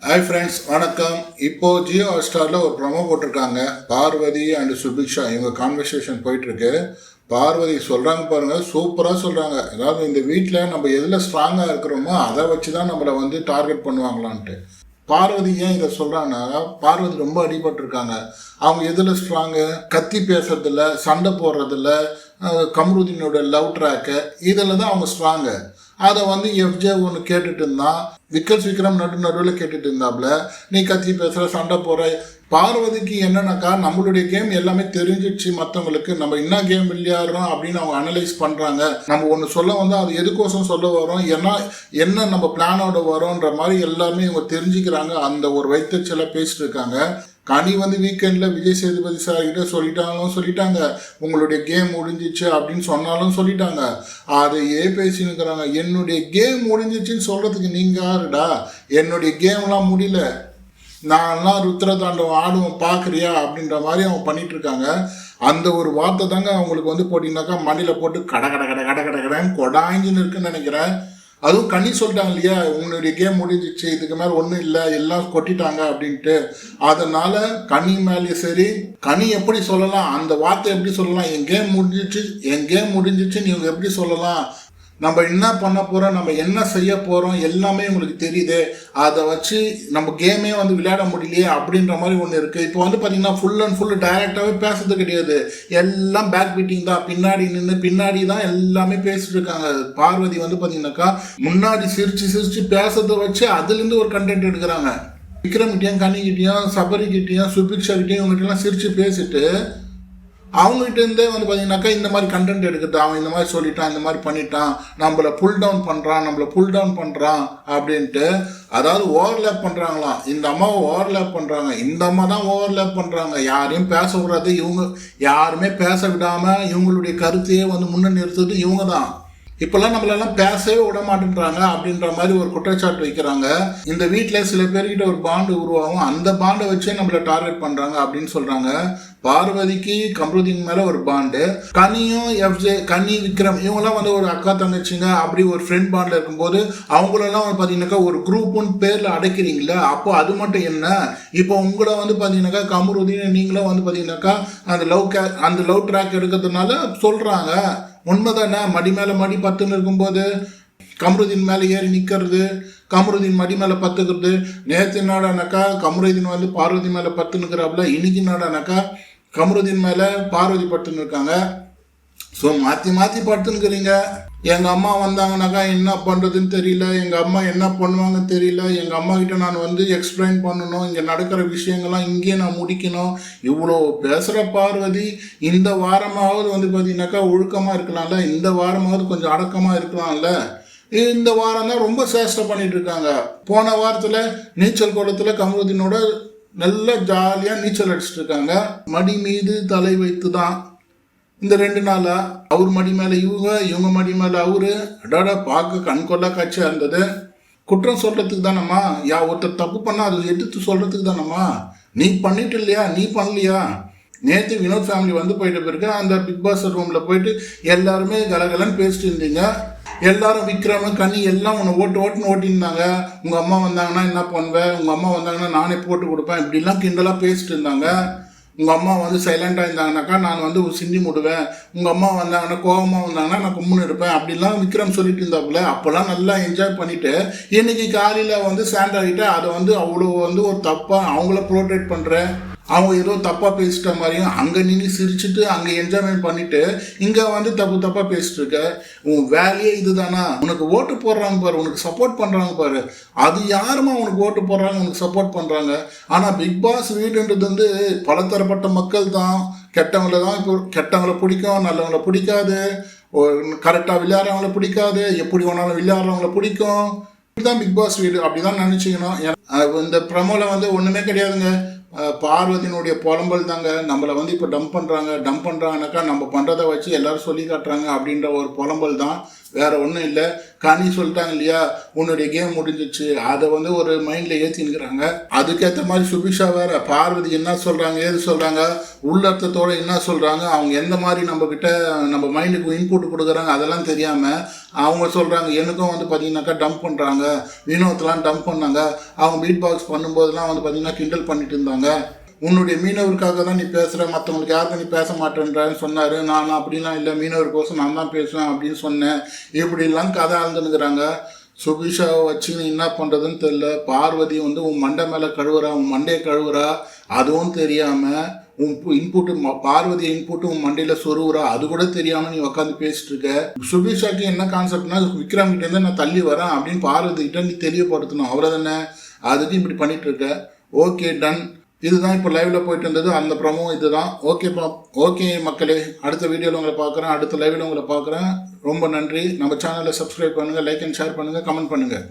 Hi friends, வணக்கம். இப்போது ஜியோ ஹாட்ஸ்டாரில் ஒரு ப்ரொமோ போட்டிருக்காங்க. பார்வதி அண்ட் சுபிக்ஷா இவங்க கான்வர்சேஷன் போயிட்டுருக்கு. பார்வதி சொல்கிறாங்க பாருங்கள், சூப்பராக சொல்கிறாங்க. அதாவது இந்த வீட்டில் நம்ம எதில் ஸ்ட்ராங்காக இருக்கிறோமோ அதை வச்சு தான் நம்மளை வந்து டார்கெட் பண்ணுவாங்களான்ட்டு. பார்வதி ஏன் இதை சொல்கிறாங்கன்னா, பார்வதி ரொம்ப அடிபட்டிருக்காங்க. அவங்க எதில் ஸ்ட்ராங்கு? கத்தி பேசுறதில்ல, சண்டை போடுறதில்ல, கம்ருதீனோட லவ் ட்ராக்கு இதில் தான் அவங்க ஸ்ட்ராங்கு. அதை வந்து எஃப்ஜே ஒன்று கேட்டுட்டு இருந்தான். விக்ரம் நடுவில் கேட்டுட்டு இருந்தாப்புல, நீ கத்தி பேசுகிற, சண்டை போகிற. பார்வதிக்கு என்னன்னாக்கா, நம்மளுடைய கேம் எல்லாமே தெரிஞ்சிடுச்சு மற்றவங்களுக்கு. நம்ம என்ன கேம் விளையாடுறோம் அப்படின்னு அவங்க அனலைஸ் பண்ணுறாங்க. நம்ம ஒன்று சொல்ல வந்து அது எதுக்கோசம் சொல்ல வரோம், என்ன நம்ம பிளானோட வரோன்ற மாதிரி எல்லாமே இவங்க தெரிஞ்சுக்கிறாங்க. அந்த ஒரு வைத்தறிச்சலை பேசிட்டு இருக்காங்க. கனி வந்து வீக்கெண்டில் விஜய் சேதுபதி சார் கிட்ட சொல்லிட்டாங்க, உங்களுடைய கேம் முடிஞ்சிச்சு அப்படின்னு சொன்னாலும் சொல்லிட்டாங்க. அதையே பேசினுக்கிறாங்க. என்னுடைய கேம் முடிஞ்சிச்சுன்னு சொல்கிறதுக்கு நீங்கள் யாருடா? என்னுடைய கேம்லாம் முடியல, நான்லாம் ருத்ரதாண்டவம் ஆடுவோம் பார்க்குறியா அப்படின்ற மாதிரி அவங்க பண்ணிட்டு இருக்காங்க. அந்த ஒரு வார்த்தை தாங்க அவங்களுக்கு வந்து போட்டிங்கனாக்கா மண்டியில் போட்டு கடன்னு கொடாங்கின்னு இருக்குன்னு நினைக்கிறேன். அதுவும் கனி சொல்லிட்டாங்க இல்லையா, உன்னுடைய கேம் முடிஞ்சிச்சு, இதுக்கு மேலே ஒன்றும் இல்லை, எல்லாம் கொட்டிட்டாங்க அப்படின்ட்டு. அதனால கனி மேலேயும் சரி, கனி எப்படி சொல்லலாம், அந்த வார்த்தை எப்படி சொல்லலாம், என் கேம் முடிஞ்சிச்சுன்னு இவங்க எப்படி சொல்லலாம்? நம்ம என்ன பண்ண போகிறோம், நம்ம என்ன செய்ய போகிறோம் எல்லாமே உங்களுக்கு தெரியுது. அதை வச்சு நம்ம கேமே வந்து விளையாட முடியலையே அப்படின்ற மாதிரி ஒன்று இருக்குது. இப்போ வந்து பார்த்திங்கன்னா ஃபுல் அண்ட் ஃபுல் டைரெக்டாகவே பேசுறது கிடையாது, எல்லாம் பேக் பீட்டிங் தான். பின்னாடி தான் எல்லாமே பேசிட்டு இருக்காங்க. பார்வதி வந்து பார்த்திங்கனாக்கா முன்னாடி சிரிச்சு பேசுறதை வச்சு அதுலேருந்து ஒரு கண்டென்ட் எடுக்கிறாங்க. விக்ரம்கிட்டையும், கனிக்கிட்டையும், சபரிக்கிட்டையும், சுபிக்ஷா கிட்டையும் இவங்ககிட்டலாம் சிரித்து பேசிட்டு அவங்ககிட்ட இருந்தே வந்து பார்த்தீங்கன்னாக்கா இந்த மாதிரி கண்டென்ட் எடுக்கிறது. அவன் இந்த மாதிரி சொல்லிட்டான், இந்த மாதிரி பண்ணிட்டான், நம்மளை புல் டவுன் பண்ணுறான் அப்படின்ட்டு. அதாவது ஓவர்லேப் பண்ணுறாங்களாம். இந்த அம்மாவை ஓவர்லேப் பண்ணுறாங்க. இந்த அம்மா தான் ஓவர்லேப் பண்ணுறாங்க. யாரையும் பேச விடாது, இவங்க யாருமே பேச விடாமல் இவங்களுடைய கருத்தையே வந்து முன்ன நிறுத்துறது இவங்க தான். இப்போல்லாம் நம்மளெல்லாம் பேசவே விட மாட்டேன்றாங்க அப்படின்ற மாதிரி ஒரு குற்றச்சாட்டு வைக்கிறாங்க. இந்த வீட்டில் சில பேர்கிட்ட ஒரு பாண்டு உருவாகும், அந்த பாண்டை வச்சே நம்மளை டார்கெட் பண்ணுறாங்க அப்படின்னு சொல்கிறாங்க. பார்வதிக்கு கம்ருதீன் மேலே ஒரு பாண்டு, கனியும் கனி விக்ரம் இவங்கெல்லாம் வந்து ஒரு அக்கா தங்கச்சிங்க அப்படி ஒரு ஃப்ரெண்ட் பாண்டில் இருக்கும்போது அவங்களெல்லாம் வந்து பார்த்தீங்கன்னாக்கா ஒரு குரூப்புன்னு பேரில் அடைக்கிறீங்களா? அப்போ அது மட்டும் என்ன, இப்போ உங்களை வந்து பார்த்தீங்கன்னாக்கா கம்ருதீன் நீங்களும் வந்து பார்த்தீங்கன்னாக்கா அந்த லவ் ட்ராக் எடுக்கிறதுனால சொல்கிறாங்க. உண்மைதானே? மடி மேலே மடி பத்துன்னு இருக்கும்போது கம்ருதீன் மேலே ஏறி நிற்கிறது, கம்ருதீன் மடி மேலே பத்துக்கிறது. நேற்று என்னடானாக்கா கம்ருதீன் வந்து பார்வதி மேலே பத்துனுக்கிறாப்புல, இன்னைக்கு என்னடானாக்கா கம்ருதீன் மேலே பார்வதி பட்டுன்னு இருக்காங்க. ஸோ மாற்றி படுத்துனுக்கிறீங்க. எங்கள் அம்மா வந்தாங்கனாக்கா என்ன பண்ணுறதுன்னு தெரியல, எங்கள் அம்மா என்ன பண்ணுவாங்கன்னு தெரியல, எங்கள் அம்மா கிட்ட நான் வந்து எக்ஸ்பிளைன் பண்ணணும், இங்கே நடக்கிற விஷயங்கள்லாம் இங்கேயே நான் முடிக்கணும். இவ்வளோ பேசுகிற பார்வதி இந்த வாரமாவது வந்து பார்த்தீங்கன்னாக்கா ஒழுக்கமாக இருக்கலாம்ல, இந்த வாரமாவது கொஞ்சம் அடக்கமாக இருக்கலாம்ல. இந்த வாரம் தான் ரொம்ப சேஷ்டை பண்ணிட்டு இருக்காங்க. போன வாரத்தில் நீச்சல் குளத்தில் கம்ருதீனோட நல்லா ஜாலியாக நீச்சல் அடிச்சுட்டு இருக்காங்க. மடி மீது தலை வைத்து தான் இந்த 2 நாளாக அவர் மடி மேலே இவங்க மடி மேலே அவரு. அடாடா, பார்க்க கண்கொள்ளா காட்சியாக இருந்தது. குற்றம் சொல்கிறதுக்கு தானம்மா, ஒருத்தர் தப்பு பண்ணால் அது எடுத்து சொல்கிறதுக்கு தானம்மா. நீ பண்ணிட்டு இல்லையா, நீ பண்ணலையா? நேற்று வினோத் ஃபேமிலி வந்து போயிட்ட பிறகு அந்த பிக் பாஸ் ரூமில் போயிட்டு எல்லாருமே கலகலன்னு பேசிட்டு இருந்தீங்க. எல்லாரும் விக்ரம் கனி எல்லாம் உன்னை ஓட்டுன்னு ஓட்டியிருந்தாங்க. உங்கள் அம்மா வந்தாங்கன்னா என்ன பண்ணுவேன், உங்கள் அம்மா வந்தாங்கன்னா நானே போட்டு கொடுப்பேன், இப்படிலாம் கிண்டலாக பேசிட்டு இருந்தாங்க. உங்கள் அம்மா வந்து சைலண்டாக இருந்தாங்கனாக்கா நான் வந்து சிந்தி முடுவேன், உங்கள் அம்மா வந்தாங்கன்னா கோபமாக வந்தாங்கன்னா நான் கும்முன்னு எடுப்பேன் அப்படிலாம் விக்ரம் சொல்லிட்டு இருந்தாப்புல. அப்போல்லாம் நல்லா என்ஜாய் பண்ணிவிட்டு இன்றைக்கி காலையில் வந்து சேண்ட் ஆகிட்டு அதை வந்து அவ்வளோ வந்து ஒரு தப்பாக அவங்கள ப்ரோட்டேட் பண்ணுறேன், அவங்க ஏதோ தப்பாக பேசிட்ட மாதிரியும் அங்கே நின்று சிரிச்சுட்டு அங்கே என்ஜாய்மெண்ட் பண்ணிவிட்டு இங்கே வந்து தப்பாக பேசிட்டு இருக்க. உன் வேலையே இது தானா? உனக்கு ஓட்டு போடுறாங்க பாரு, உனக்கு சப்போர்ட் பண்ணுறாங்க பாரு. அது யாருமா உனக்கு ஓட்டு போடுறாங்க, உனக்கு சப்போர்ட் பண்ணுறாங்க? ஆனால் பிக் பாஸ் வீடுன்றது வந்து பலதரப்பட்ட மக்கள் தான். கெட்டவங்களை தான் இப்போ கெட்டவங்களை பிடிக்கும், நல்லவங்களை பிடிக்காது, கரெக்டாக விளையாடுறவங்கள பிடிக்காது, எப்படி வேணாலும் விளையாடுறவங்கள பிடிக்கும். இதுதான் பிக் பாஸ் வீடு, அப்படி தான் நினச்சிக்கணும். இந்த ப்ரமோவில் வந்து ஒன்றுமே கிடையாதுங்க. பார்வதியினுடைய புலம்பல் தாங்க. நம்மளை வந்து இப்போ டம்ப் பண்ணுறாங்கனாக்கா நம்ம பண்ணுறதை வச்சு எல்லோரும் சொல்லி காட்டுறாங்க அப்படின்ற ஒரு புலம்பல் தான். வேற ஒன்றும் இல்லை. கனி சொல்லிட்டாங்க இல்லையா, உன்னுடைய கேம் முடிஞ்சிச்சு, அதை வந்து ஒரு மைண்டில் ஏற்றினுக்கிறாங்க. அதுக்கேற்ற மாதிரி சுபிக்ஷா வேற பார்வதி என்ன சொல்கிறாங்க, ஏது சொல்கிறாங்க, உள்ளர்த்தத்தோடு என்ன சொல்கிறாங்க, அவங்க எந்த மாதிரி நம்மக்கிட்ட நம்ம மைண்டுக்கு இன்புட் கொடுக்குறாங்க அதெல்லாம் தெரியாமல் அவங்க சொல்கிறாங்க. எனக்கும் வந்து பார்த்தீங்கன்னாக்கா டம்ப் பண்ணுறாங்க, வினோத்லாம் டம்ப் பண்ணாங்க, அவங்க பீட் பாக்ஸ் பண்ணும்போதெல்லாம் வந்து பார்த்தீங்கன்னா கிண்டல் பண்ணிட்டு இருந்தாங்க. உன்னுடைய மீனவருக்காக தான் நீ பேசுகிற, மற்றவங்களுக்கு யாருக்கும் நீ பேச மாட்டேன்றான்னு சொன்னார். நான் அப்படிலாம் இல்லை, மீனவருக்கோசம் நான் தான் பேசுவேன் அப்படின்னு சொன்னேன். இப்படிலாம் கதை ஆழ்ந்துனுக்குறாங்க. சுபிக்ஷாவை வச்சு நீ என்ன பண்ணுறதுன்னு தெரில. பார்வதி வந்து உன் மண்டை மேலே கழுவுறா, உன் மண்டையை கழுவுறா, அதுவும் தெரியாமல் உன் இன்புட்டு பார்வதி இன்புட்டு உன் மண்டையில் சொருவுறா, அது கூட தெரியாமல் நீ உட்காந்து பேசிட்டு இருக்க. சுபிக்ஷாக்கு என்ன கான்செப்ட்னா, விக்ரம் கிட்டேருந்து நான் தள்ளி வரேன் அப்படின்னு பார்வதி கிட்ட நீ தெரியப்படுத்தணும், அவ்வளோ தானே. அதுக்கு இப்படி பண்ணிட்டு இருக்க. Okay, done. இதுதான் இப்போ லைவ்ல போயிட்டு இருந்தது, அந்த ப்ரமோ இதுதான். ஓகே மக்களே, அடுத்த வீடியோவில் உங்களை பார்க்குறேன், அடுத்த லைவ்ல உங்களை பார்க்குறேன். ரொம்ப நன்றி. நம்ம சேனலை சப்ஸ்கிரைப் பண்ணுங்கள், லைக் அண்ட் ஷேர் பண்ணுங்கள், கமெண்ட் பண்ணுங்கள்.